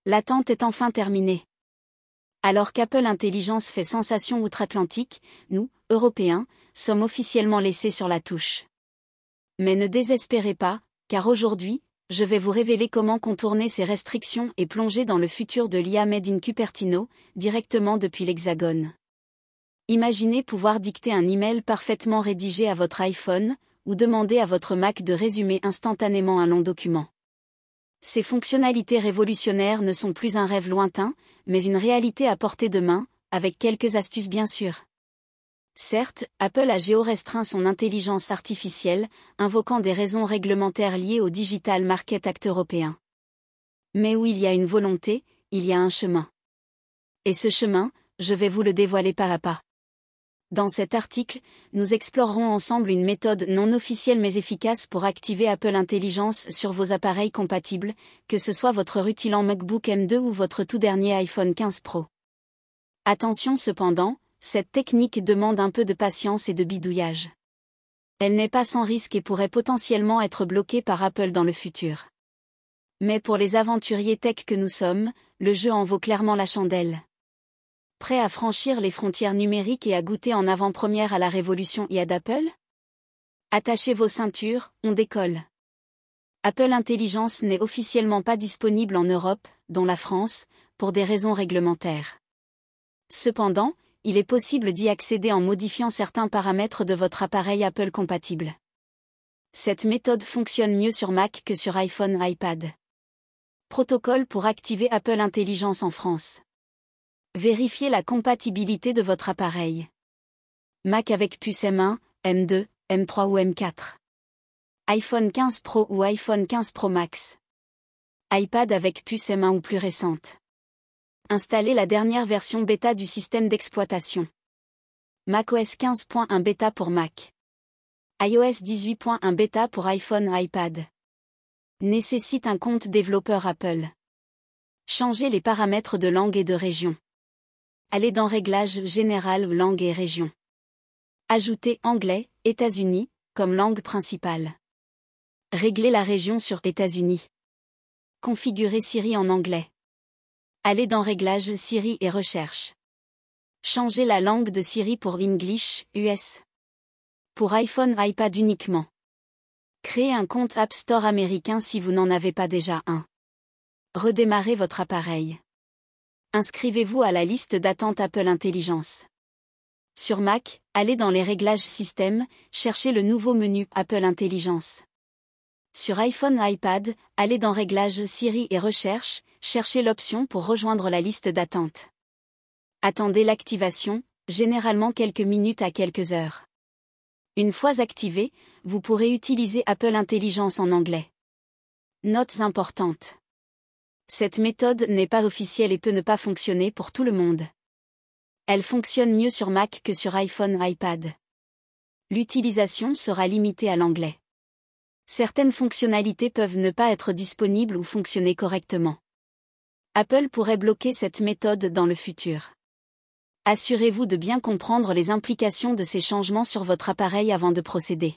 L'attente est enfin terminée. Alors qu'Apple Intelligence fait sensation outre-Atlantique, nous, Européens, sommes officiellement laissés sur la touche. Mais ne désespérez pas, car aujourd'hui, je vais vous révéler comment contourner ces restrictions et plonger dans le futur de l'IA Made in Cupertino, directement depuis l'Hexagone. Imaginez pouvoir dicter un email parfaitement rédigé à votre iPhone, ou demander à votre Mac de résumer instantanément un long document. Ces fonctionnalités révolutionnaires ne sont plus un rêve lointain, mais une réalité à portée de main, avec quelques astuces bien sûr. Certes, Apple a géorestreint son intelligence artificielle, invoquant des raisons réglementaires liées au Digital Market Act européen. Mais où il y a une volonté, il y a un chemin. Et ce chemin, je vais vous le dévoiler pas à pas. Dans cet article, nous explorerons ensemble une méthode non officielle mais efficace pour activer Apple Intelligence sur vos appareils compatibles, que ce soit votre rutilant MacBook M2 ou votre tout dernier iPhone 15 Pro. Attention cependant, cette technique demande un peu de patience et de bidouillage. Elle n'est pas sans risque et pourrait potentiellement être bloquée par Apple dans le futur. Mais pour les aventuriers tech que nous sommes, le jeu en vaut clairement la chandelle. Prêt à franchir les frontières numériques et à goûter en avant-première à la révolution IA d'Apple ? Attachez vos ceintures, on décolle. Apple Intelligence n'est officiellement pas disponible en Europe, dont la France, pour des raisons réglementaires. Cependant, il est possible d'y accéder en modifiant certains paramètres de votre appareil Apple compatible. Cette méthode fonctionne mieux sur Mac que sur iPhone iPad. Protocole pour activer Apple Intelligence en France. Vérifiez la compatibilité de votre appareil. Mac avec puce M1, M2, M3 ou M4. iPhone 15 Pro ou iPhone 15 Pro Max. iPad avec puce M1 ou plus récente. Installez la dernière version bêta du système d'exploitation. macOS 15.1 bêta pour Mac. iOS 18.1 bêta pour iPhone iPad. Nécessite un compte développeur Apple. Changez les paramètres de langue et de région. Allez dans Réglages général langue et région. Ajoutez Anglais, États-Unis, comme langue principale. Réglez la région sur États-Unis. Configurez Siri en anglais. Allez dans Réglages Siri et Recherche. Changez la langue de Siri pour English, US. Pour iPhone iPad uniquement. Créez un compte App Store américain si vous n'en avez pas déjà un. Redémarrez votre appareil. Inscrivez-vous à la liste d'attente Apple Intelligence. Sur Mac, allez dans les réglages système, cherchez le nouveau menu Apple Intelligence. Sur iPhone iPad, allez dans Réglages Siri et Recherche, cherchez l'option pour rejoindre la liste d'attente. Attendez l'activation, généralement quelques minutes à quelques heures. Une fois activé, vous pourrez utiliser Apple Intelligence en anglais. Notes importantes. Cette méthode n'est pas officielle et peut ne pas fonctionner pour tout le monde. Elle fonctionne mieux sur Mac que sur iPhone iPad. L'utilisation sera limitée à l'anglais. Certaines fonctionnalités peuvent ne pas être disponibles ou fonctionner correctement. Apple pourrait bloquer cette méthode dans le futur. Assurez-vous de bien comprendre les implications de ces changements sur votre appareil avant de procéder.